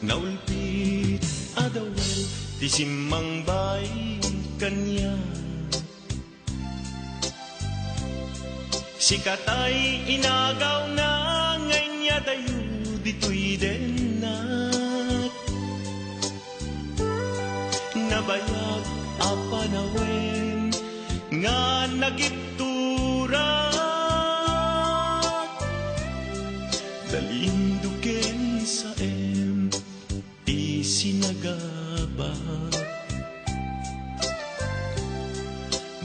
Naulpit adawel ti simmang bay kanya. Sikatay inagaw na nganya dayo dito'y denat. Nabayag apanawen nga nagiptura. Dalinduken sa isinagaba.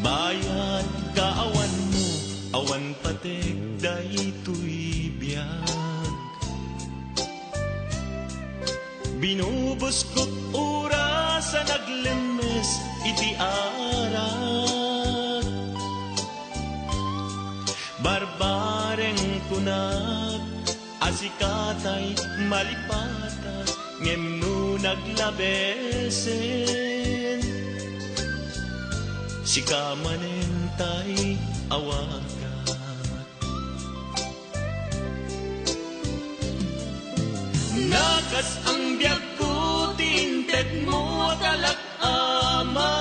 Bayan kaawan mo, awan patek daytoy biyag. Binubos ko't oras sa naglemes iti arat. Barbareng kunag asikatay malipata ngem no naglabesen. Sikamanentay awagat. Nakas ang biyag ko tinted mo talak-ama.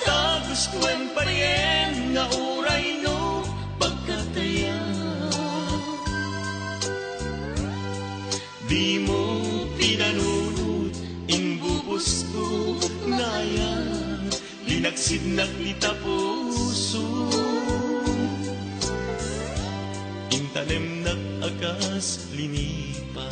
Tagustuan pa rin nga uray no pagkataya. Di mo pinanunod inbubos ko ngayon. Linagsid naglita puso. Intanem nag-agas linipa.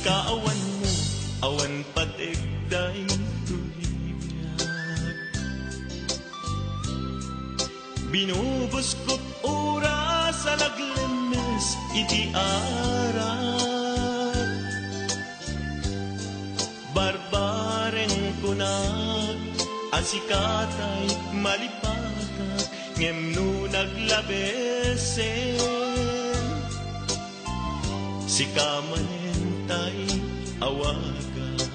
Kaawan mo, awan patig daytoy biyag. Binubos ko't oras sa naglemes iti arat. Barbareng kunag asikatay malipatag ngem no naglabesen. Sikamanentay awagat.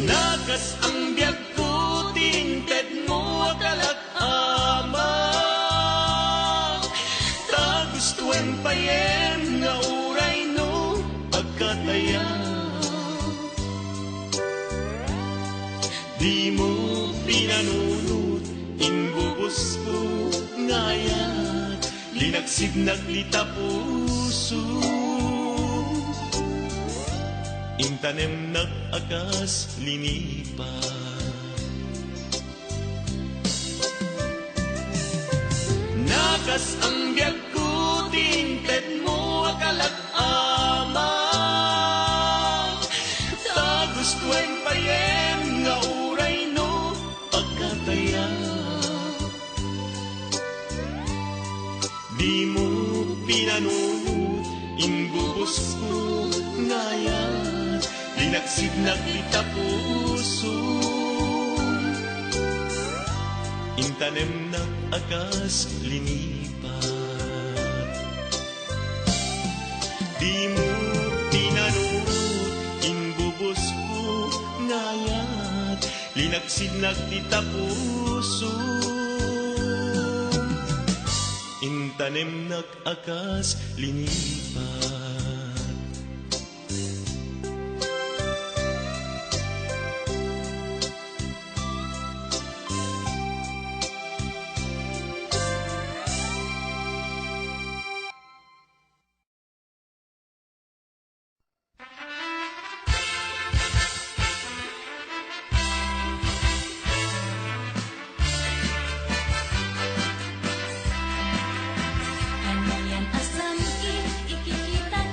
Nakas ang biyag ko tinted mo talak-ama. Tagustuan pa yen nga uray no pagkataya. Di mo pinanunod inbubos ko ngayon. Linagsid naglita puso. Intanem nag-agas linipa. Nakas ang biyag ko tinted mo akalag-ama. Tagustuan pa yen nga uray no pagkataya. Di mo pinanunod inbubos ko ngayon. Linagsid naglita puso. Intanem nag-agas linipa. Di mo pinanunod inbubos ko ngayon. Linagsid naglita puso. Intanem nag-agas linipat. Ano yan asam ikikita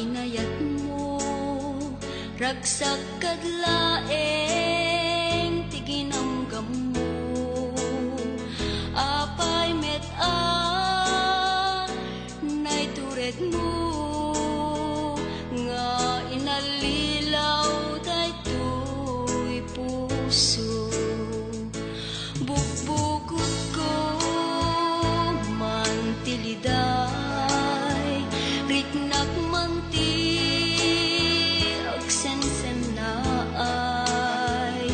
inayat mo, ragsak kadlaeng tiginamgam mo, apay met nay turet mo, nga inalilaw daytoy puso. Bukbukod ko mantiliday, riknak manti agsensen na ay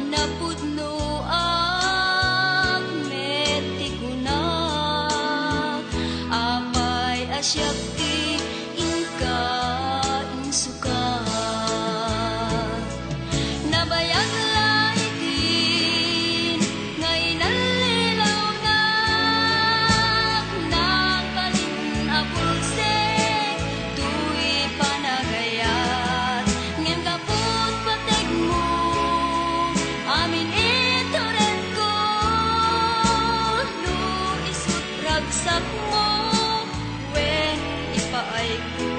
napudno ang metigunak, apay asyak ti inka insuka. Nabayag laitin ngay nalilaw na nagbalin abulsek tuy panagayat ngem kaput pateg mo amin ito rin ko no isut ragsak mo wen ipaay ko.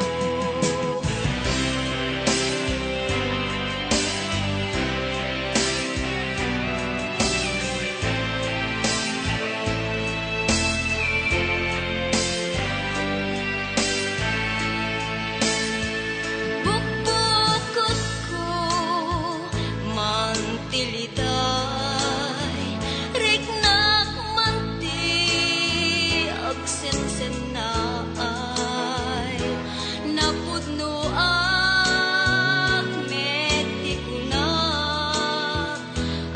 Bukbukod ko mantiliday, riknak manti agsensen na ay napudno ak metigunak,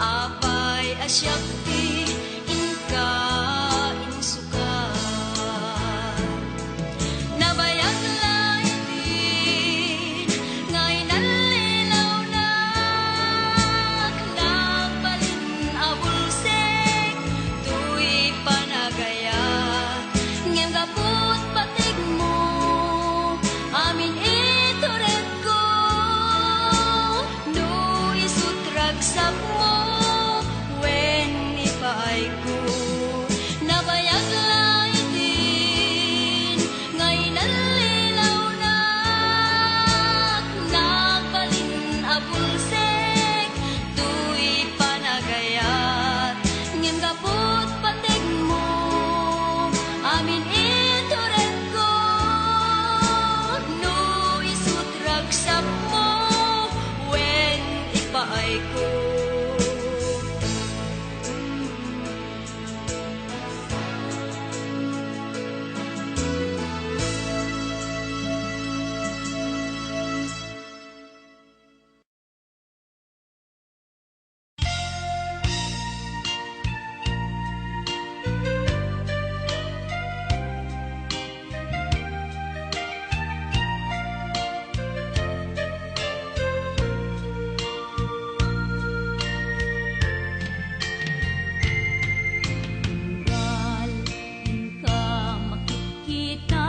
apay asyak ti inka insuka. Nabayag laitin ngay nalilaw na nagbalin abulsek tuy panagayat ngem kaput patig mo amin ito rin ko no isut ragsak mo wen ipaay ko. Nabayag laitin ngay nalilaw na nagbalin abulsek tuy panagayat ngem kaput patig mo amin ito rin ko no isut ragsak mo wen ipaay ko. Tural ka makikita,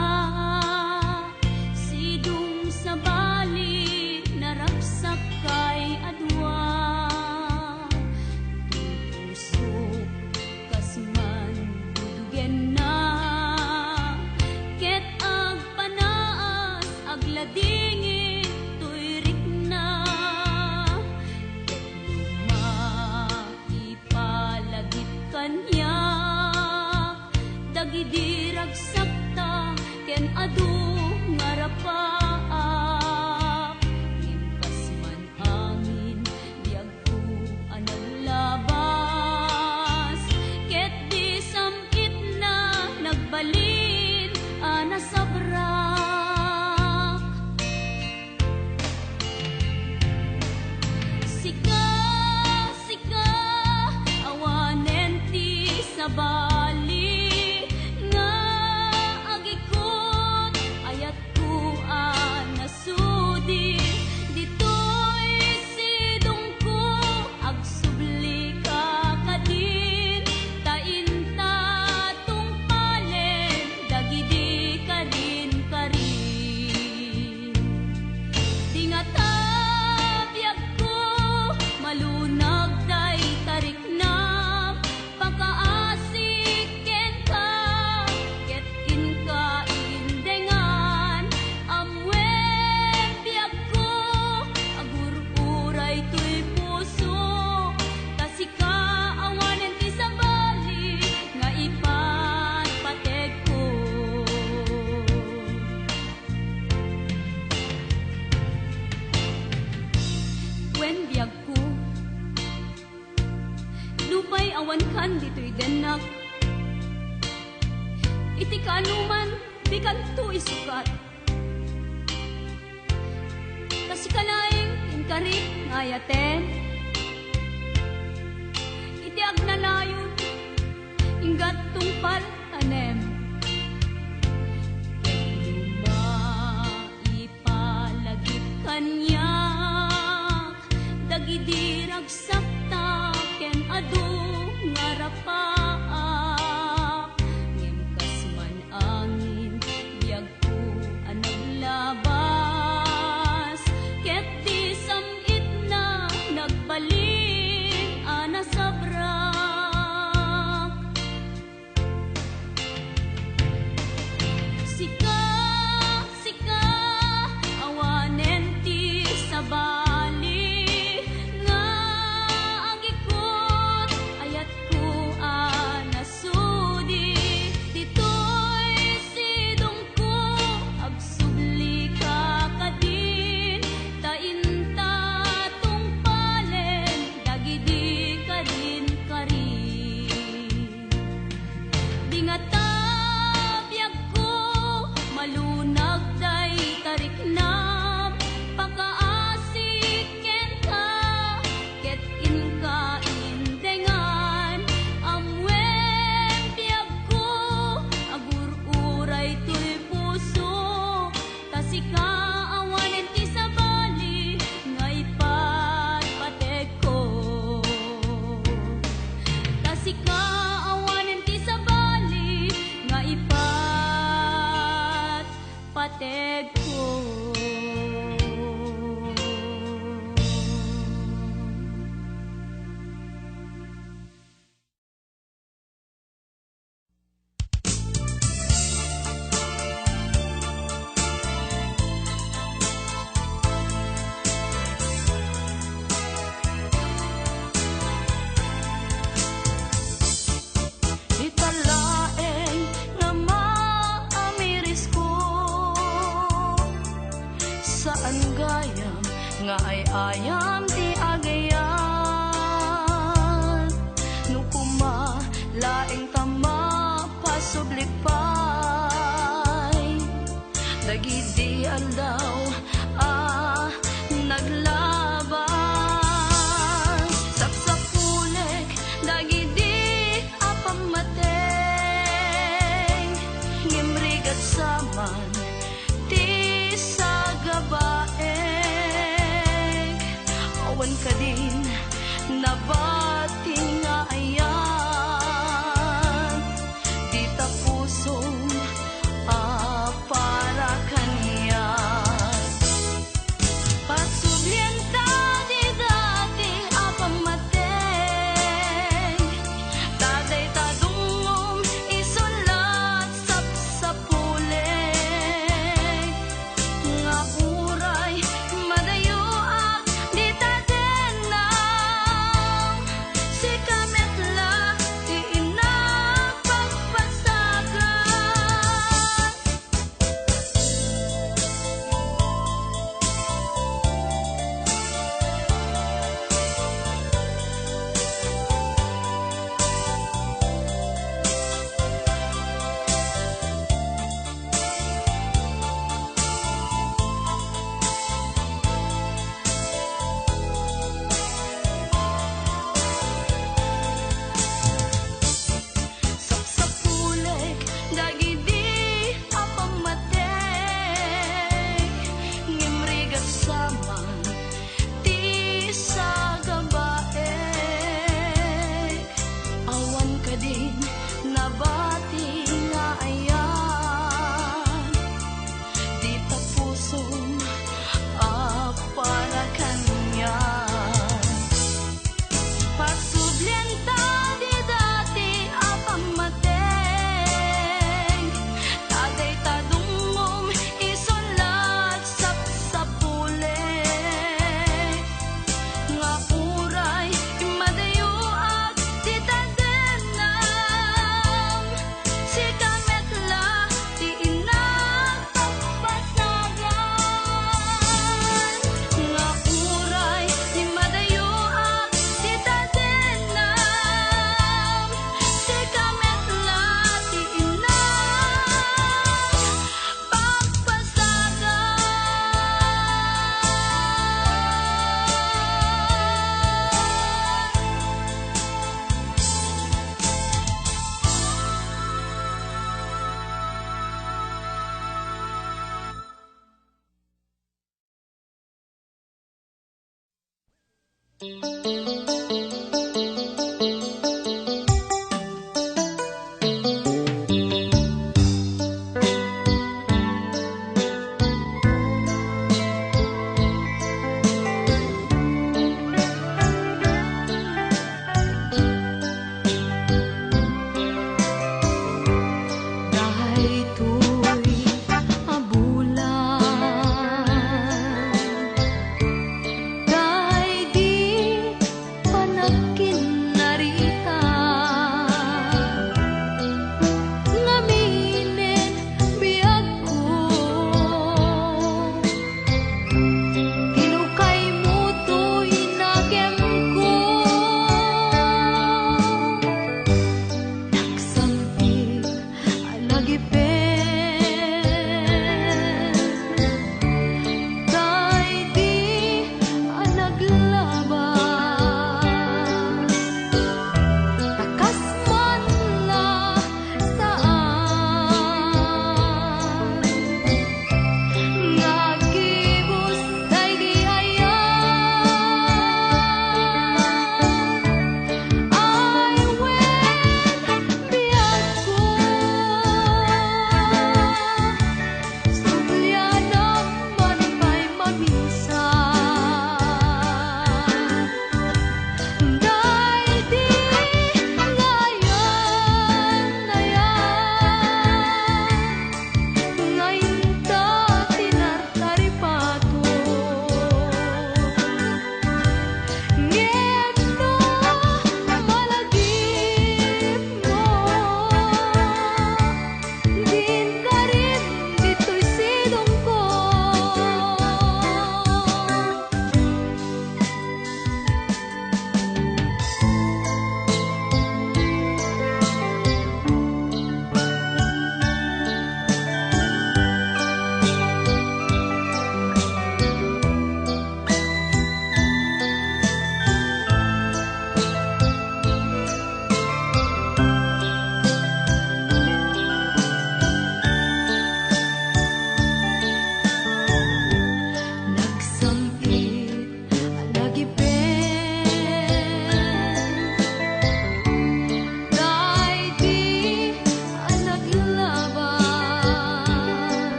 sidong sa bali naragsak kay adwa, tusok kasman dudugen na, ket ag panaas agladingit tuyrik na, ket ipalagip kanya dagidi ragsak ta ken adu ngarapaak ngem kasman angin diag ko anang labas ket di samit na nagbalin ana sabrak. Sika, sika, awanen ti awan kan dito'y denak. Iti kanuman, di kanto isukat. Kasi kalaing inkari ngayaten. Iti agnanayon, inggat tungpal tanem. Ipalagip kanya, dagidi ragsakta, ken adu ngarapaak. Ngimkas man angin, biyag ko anaglabas, ket di samit na nagbalin ana sabrak. Sika, sika, awanen ti sabali, nga agikot, ayat ko anasudi. Dito'y sidong ko, agsubli ka kadin, tainta tungpalen, dagidi kadin karin. Di nga tabiyag ko, malunag day tariknam, pakaasiken ka, ket inka indengan. Amwen biyag ko, agururay to'y puso, tasika awanen ti sabali, nga ipatpateg ko. Tasika awanen ti sabali, nga ipatpateg ko. Italaeng nga maamiris ko, saan gayam nga ay ayam ti agayan. Nukuma laing tama pasublipay, dagidi aldaw naglaban. Sapsapulek dagidi apamateng, ngimrigat saman ti sagabaeng. Awan ka din nabati nga ayan, di tapusong para kanyan. Pasublienta di dati apamateng, taday tadungom isulat sapsapuleng. Nga uray madayuak di tadenang,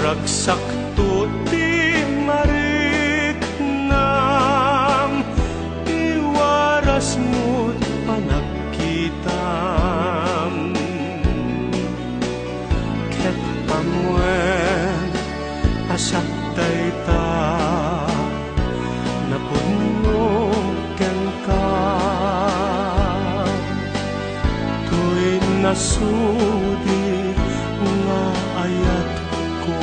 Ragsak ti mariknam, iwaras mo't panagkitam. Ket amwen asak dayta napudno ken ka tuy nasudi nga ayat ko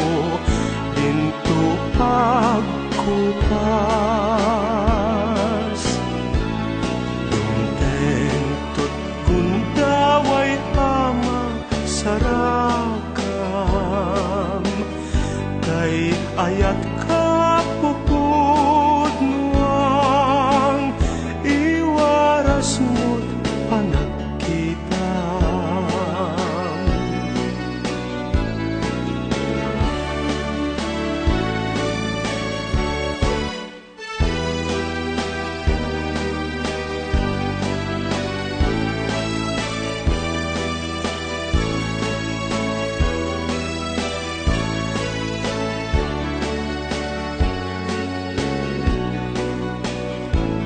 dinto pagkupas tungtentot gundaway ama sarakam kay ayat ka pupud nuang iwaras mo't panagkita.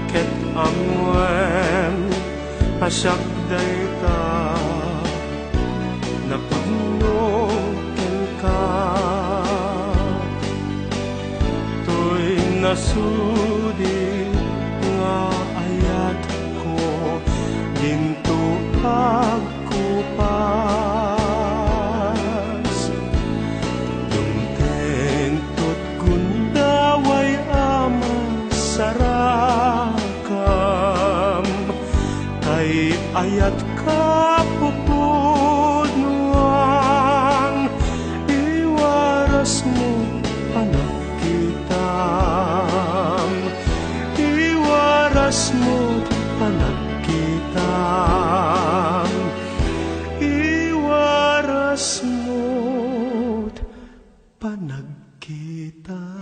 Ket amwen asak dayta napudno ken ka tuy nasudi nga ayat ko ginto pagkupas tungtentot gundaway ama sarakam kay ayat ka pupud nuang iwaras mo panagkitam iwaras mo panagkitam iwaras mo panagkitam.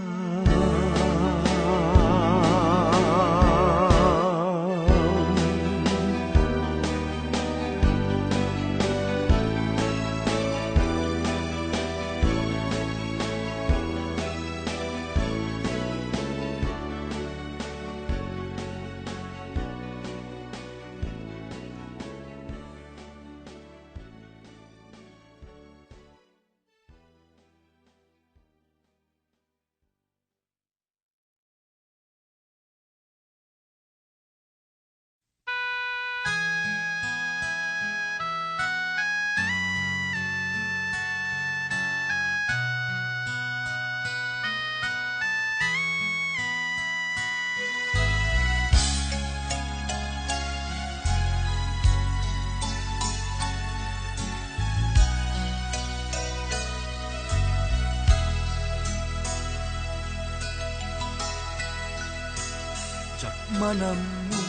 Manamu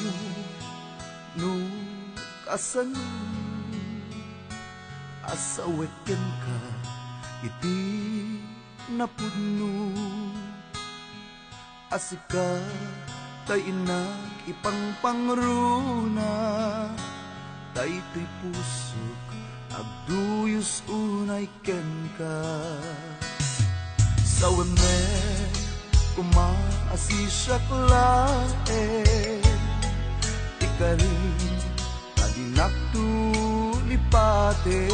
no kasan asaweken ka iti napudno asika tay inag ipangpangruna tay to'y pusok agduyos unay ken ka sawene kumaasisyak lae ikarin adinak tulipate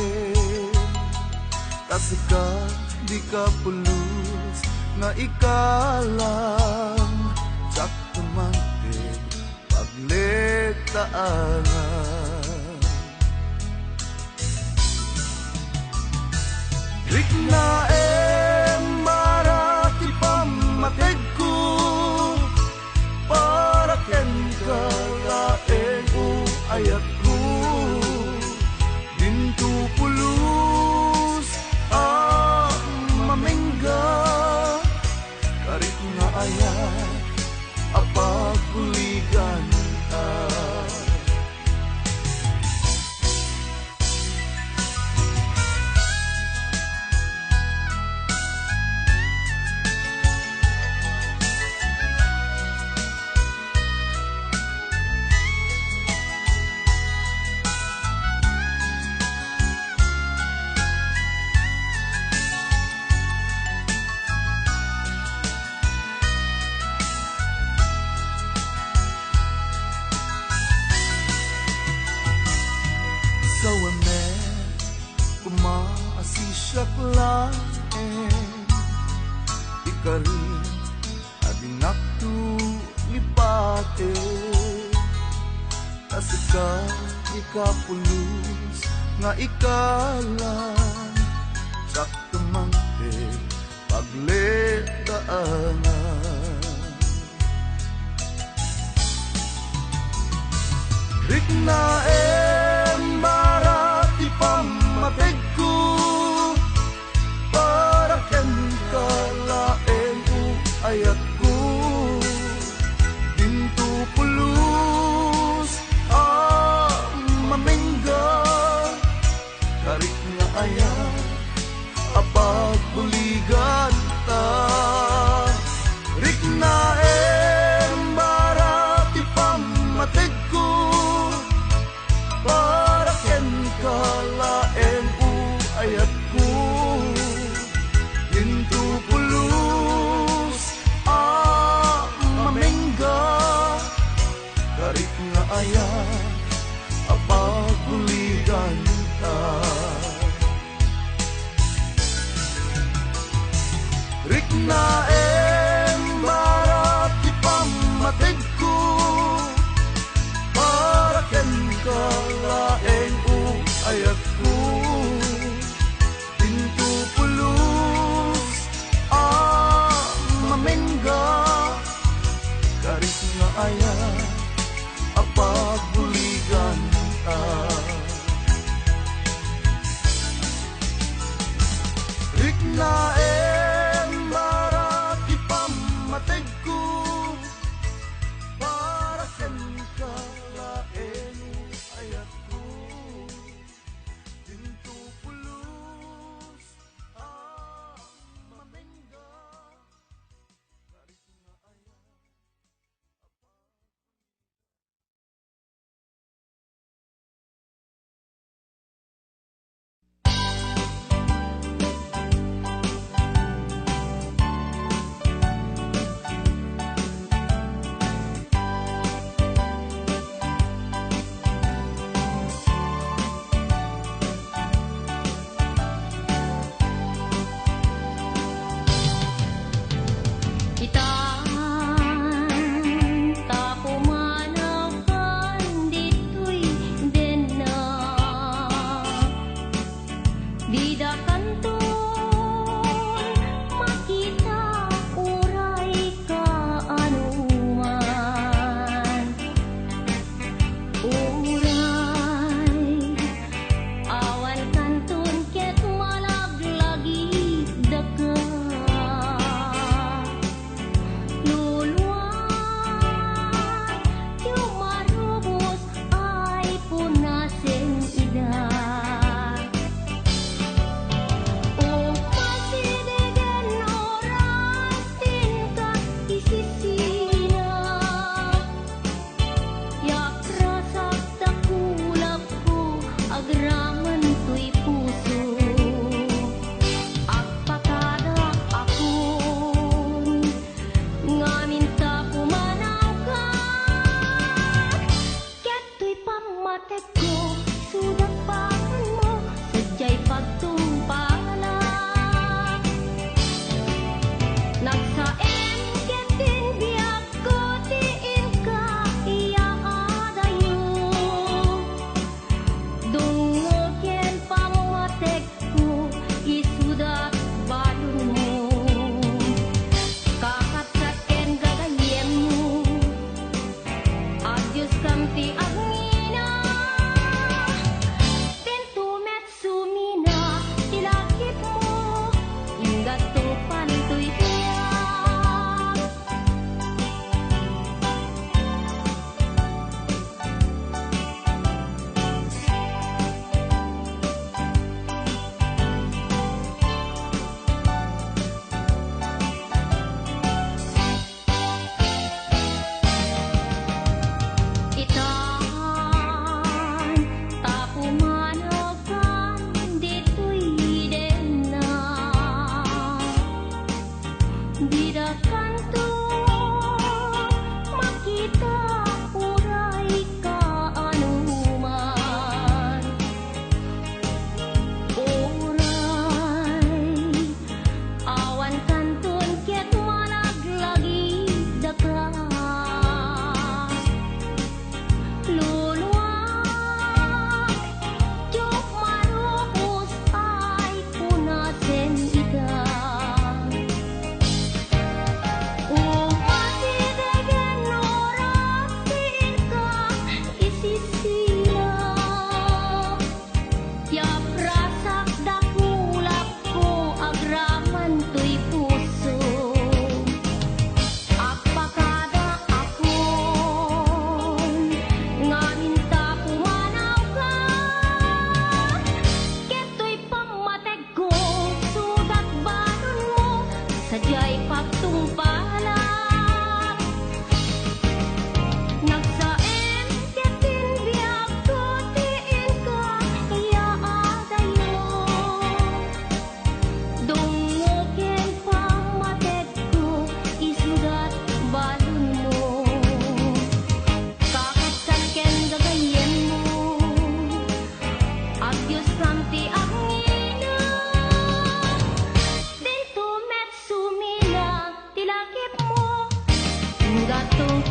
tasika di ka pulos nga ikalang tsak tumante pagletaanan rikna marati pamateg ko para ken kalaeng o ayat ko dinto pulos mamengga karit nga ayat apagpuligan ka kapulos nga ikalan sakto mangke pagledaanan. Rikna embarati pamateg ko para ken kalaen u ayat ko dinto pulos mamengga karik nga ayat apag buligan ta. Rikna embarati pamateg ko para ken kalaen u ayat ko dinto pulos mamengga karik nga ayat apag buligan ta. Rikna embarati pamateg ko para ken kalaen u ayat ko dinto pulos mamengga karik nga ayat apag buligan ta. Rikna embarati pamateg ko para ken kalaen u ayat ko dinto pulos mamengga karik nga ayat.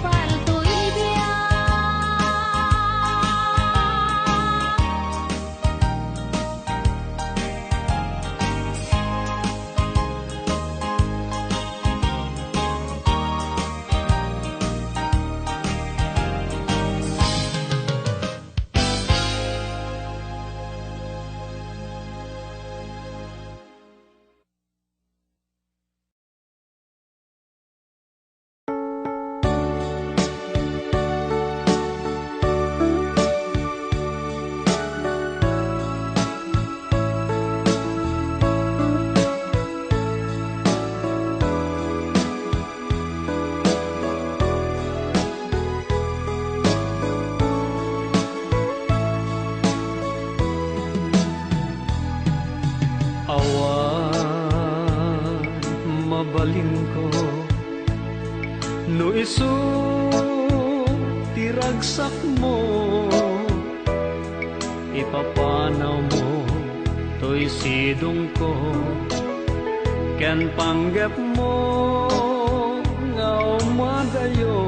palto ibiyak. Awan mabalin ko no isu tiragsak mo ipapanaw mo to'y sidong ko ken panggap mo nga umadayo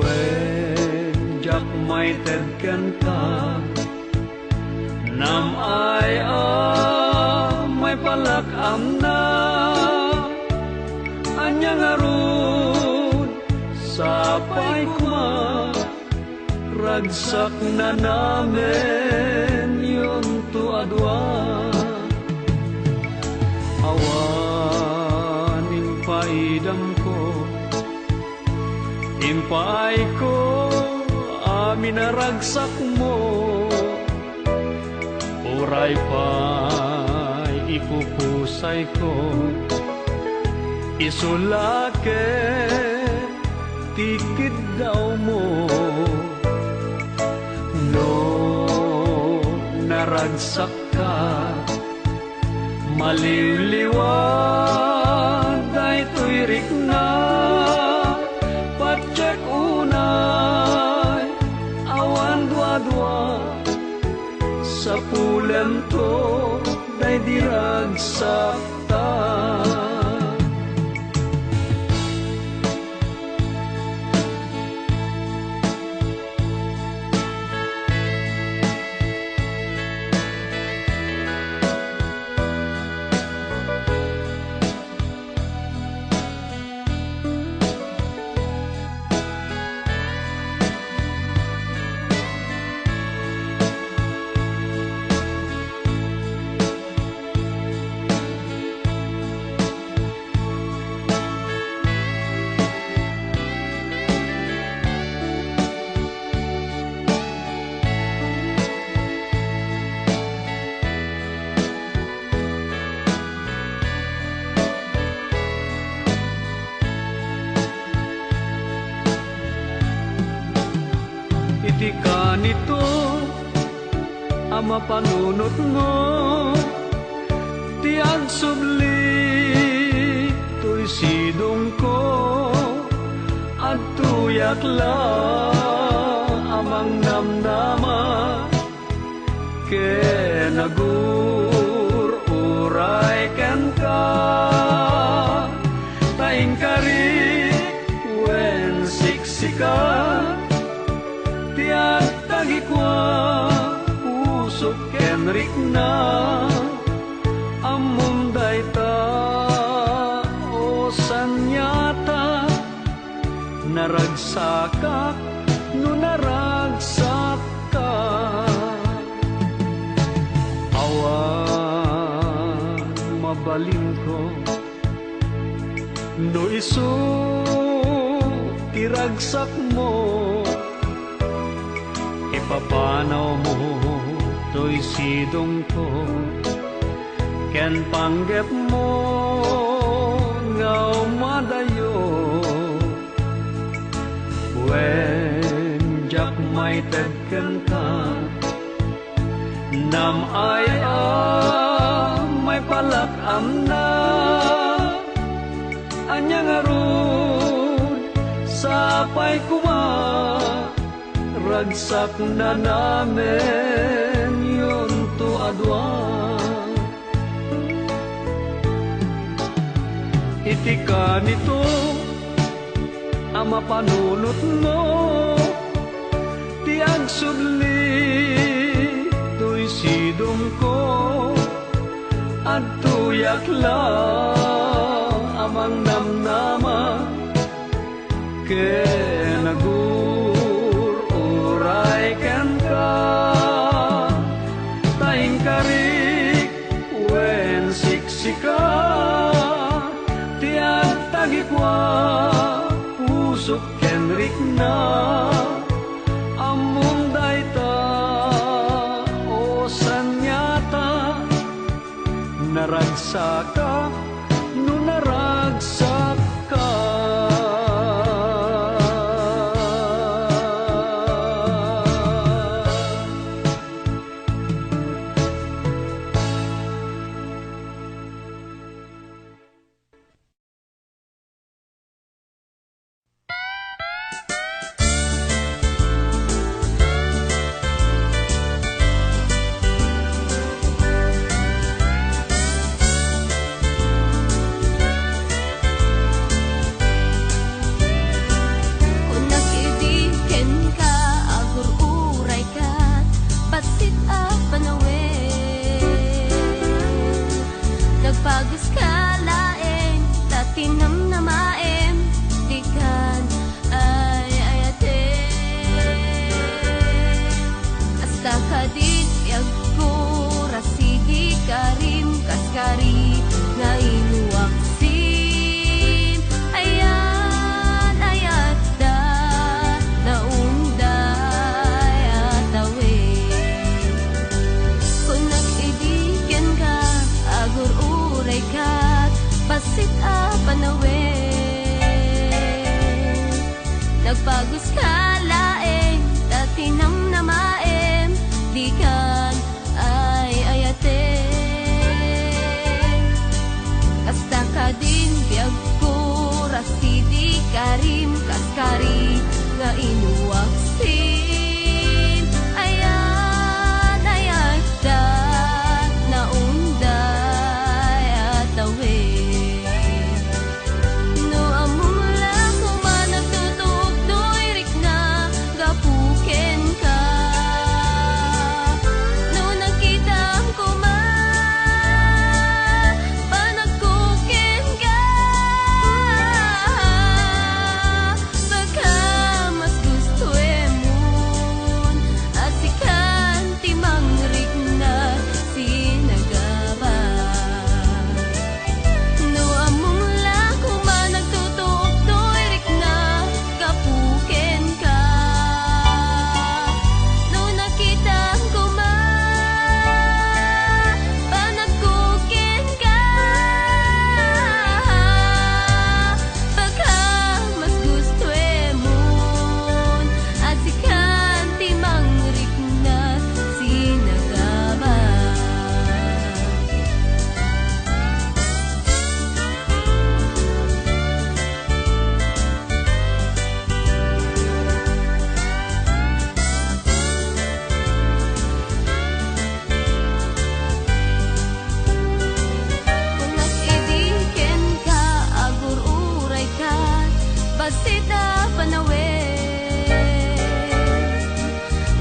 when jak may tedken ka nam ay may palakam na anyang arud sapay kuma ragsak na namin yung tuadwa awan impaidam ko impay ko amin na ragsak mo uray pa'y ipupusay ko isulake tikid daw mo no naragsak ka maliliwan day tuirik na patsek unay awan dua-dua sa pulam to day diragsak ta iti ka nito ama panunot mo ti agsubli to'y sidong ko at tuyak la amang namnama ke nagur uray ken ka taing kari wen siksika tiag tagikwa usok kenrik na amom dayta o sanyata naragsakak no naragsak ka awan mabalin ko no isu tiragsak mo ipapanaw mo to'y sidong ko ken panggap mo nga umadayo when jak may tedken ka nam ay may palakam na anyang arud sapay kuma ragsak na namin yun tuadwa iti ka nito ang mapanunot mo. Tiag subli tuy sidong ko at tuyak lang amang namnama ke nagururay kan ka taing karik wen siksika tiag tagikwa pusok kenrik na among dayta o sanyata naragsaka no naragsak ka. Nagpagos ka laeng, tatinam na maem, di kan ay ayate. Kasta ka din biyag ko, rasidi karim kaskari, nga inuwaksin. Ayan, ayan, da, naunday at away. No amumula ko man nagtutup doirik na gapuken ka. No nakita ko man panagkuken ka. Baka mas gusto emun at sikan timangrik na sinagaba. No amumula ko man nagtutup doirik na gapuken ka. No nakita ko man panagkuken ka. Baka mas gusto emun at sikan timangrik na sinagaba. Kung nag-idiken ka, agur-uray ka, basita panawe.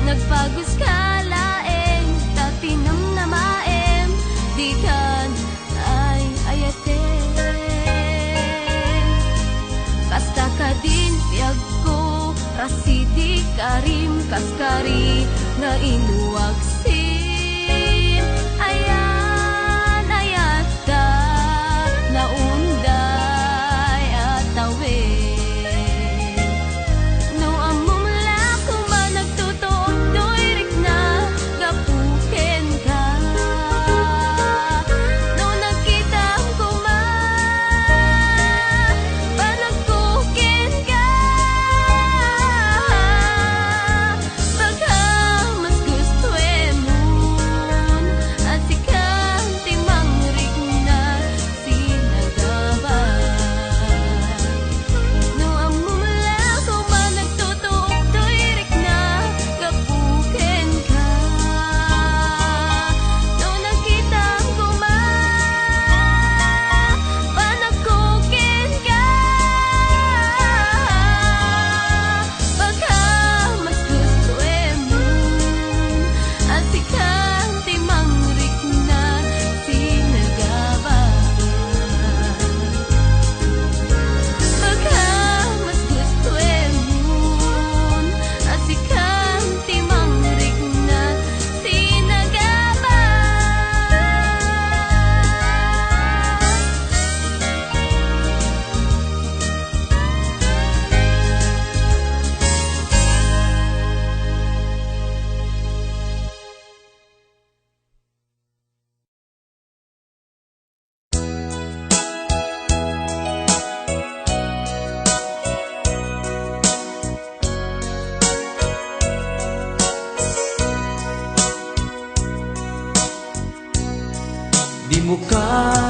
Nagpagos ka laeng, tatinam na maem, di kan ay ayate. Kasta ka din biyag ko, rasidi karim kaskari, nga inuwagsin. Ayan, ayata, naunday at away. No amumula ko man nagtutup doirik na gapuken ka. No nakita ko man panagkuken ka. Baka mas gusto mo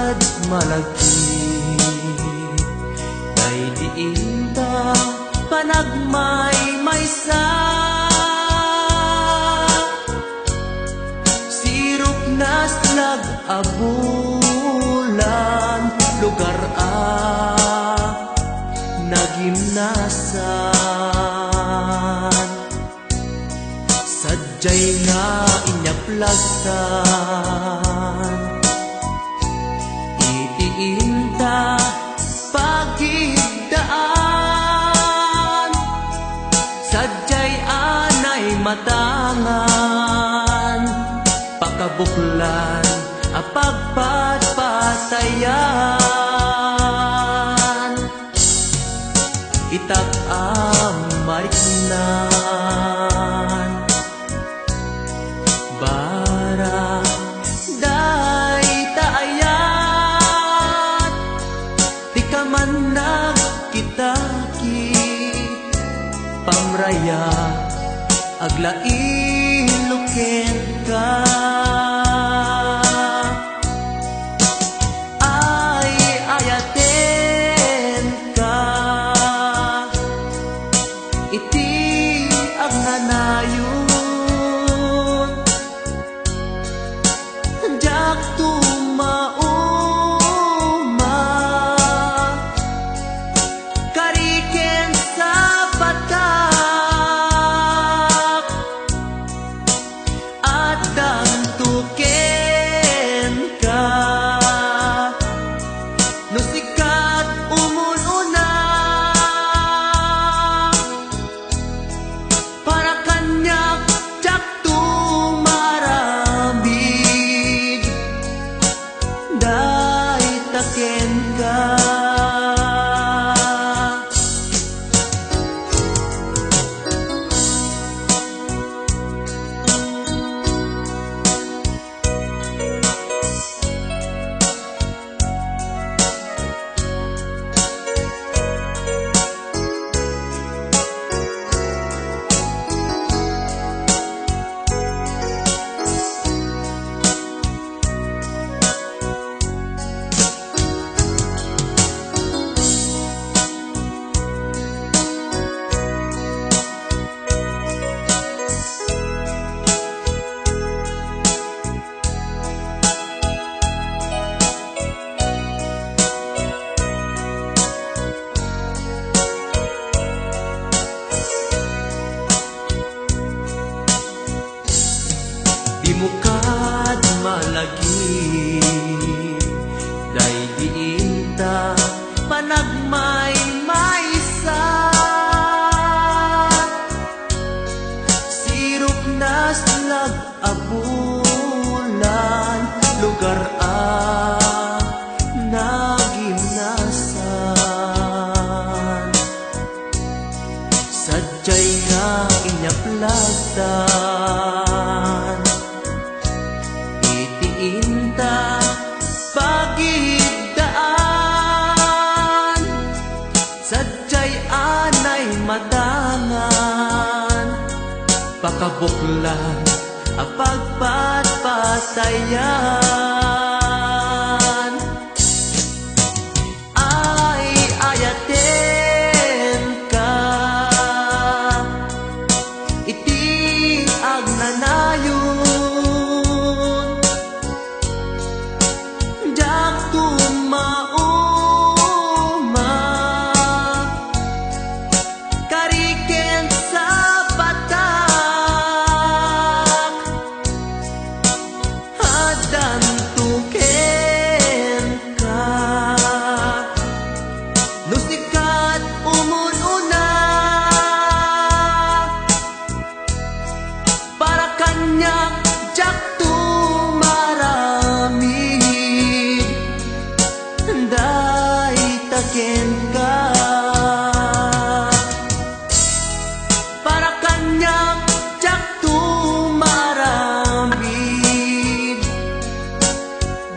bukad malagi kay diin ta panagmay-maysa sirok naslag abulan lugar nagimnasan sadyay nga inyaplagtan itiinta pagigdaan sadyay anay matangan pakabuklan apagpatpatayan itak amariknan bara day taayat di ka man nagkitaki pamraya aglain ka ay ayaten ka iti agnanayon jak tumauma kariken sa batak at dantuken ka no sikat umununa para kanyak jak tumarambig day taken ka di mukad malagi day diinta panagmay-maysa sirok naslag abulan lugar nagimnasan sadyay nga inyaplagtan itiinta pagigdaan sadyay anay matangan pakabuklan apagpatpatayan ay ayaten ka iti agnanayon jak tumauma kariken sa batak hadan tuken ka no sikat umununa para kanyak jak tumarami day taken ka para kanyak jak tumarami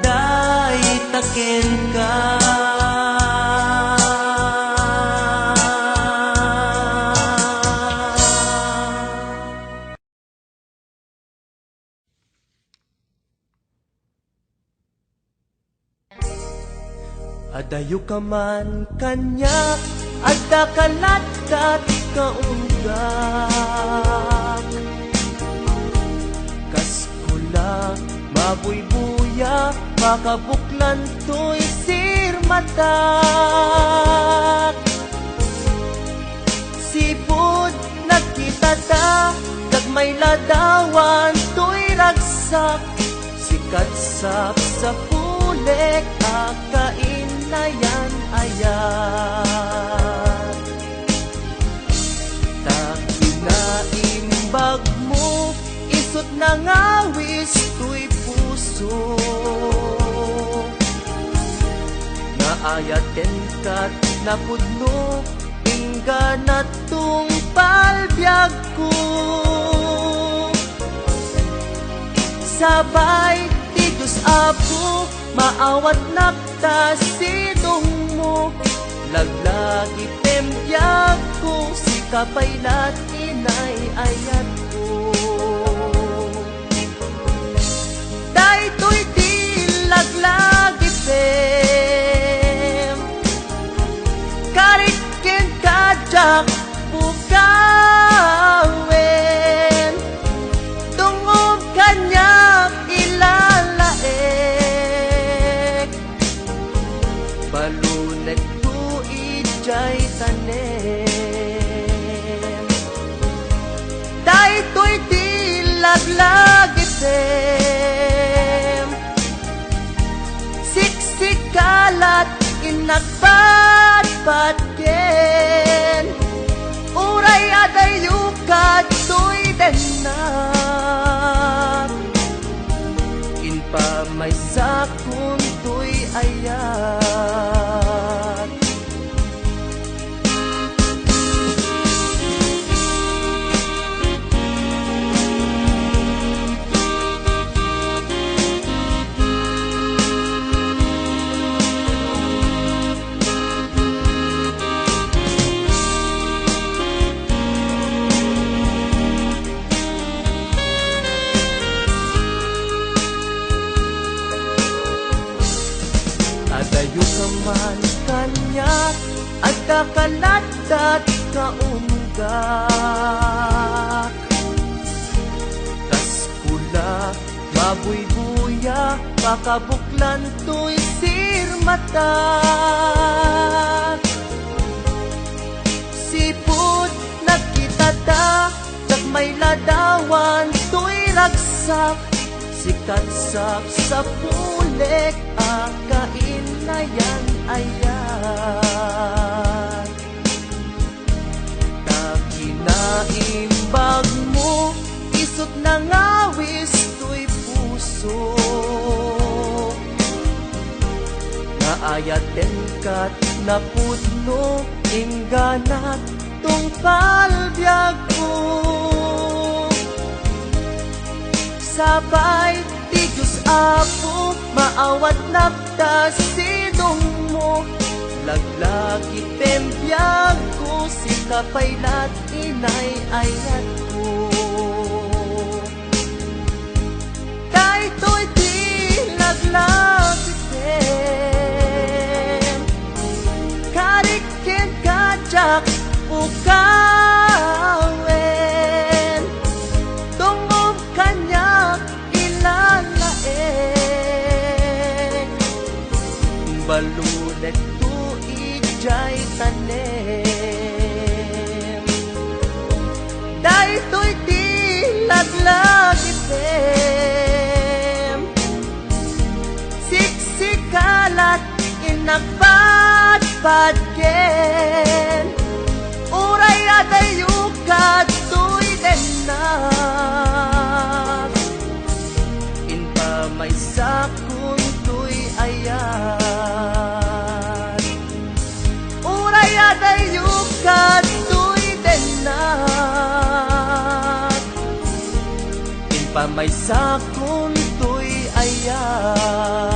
day taken ka Adayo ka man kanya, adda kalat-kat kaunggak. Kaskula, mabuybuya, makabuklan to'y sirmatak. Sipod, nagkita ta, gagmay ladawan to'y ragsak. Sikatsap sa pulek, akain na yan ayat. Takinaimbag mo, isot na ngawis to'y puso. Naayaten kat napudno, ingga na tung palbyag ko. Sabay ti Diyos Apo, maawat nakta sidong mo. Laglagi pembiyag ko, si kapaylat inay ayat ko. Daytoy di laglagi pem, karikin kajak bukawen. Tungog kanya ilalaek, balunek tu ijay tanem. Daytoy di laglagi pem, siksik kalat inagpatpatken. Uray adayukat to'y denak, inpa may sakun to'y ayat. Adayo ka man kanya, at kakalatat kaunggak. Kaskula, mabuybuya, makabuklan to'y sirmatak. Sipod, nagkita ta, may ladawan to'y ragsak. Sikatsap sa pulek, akain na yan ayat. Takinaimbag mo, isot na ngawis to'y puso. Naayaten kat napudno, ingganat tong palbyag ko. Sabay ti Diyos Apo, maawat nakta sidong mo. Laglagi pembiyag ko, si kapaylat inay ayat ko. Daytoy di laglagi pem, karikin kajak bukawen. Tungog kanya ilalaek, balunek tu ijay tanem. Daytoy di laglagi pem, siksik kalat inagpatpatken. Uray adayukat to'y denak, inpa may sakun to'y ayat. Uray adayukat to'y denak, inpa may sakun to'y ayat.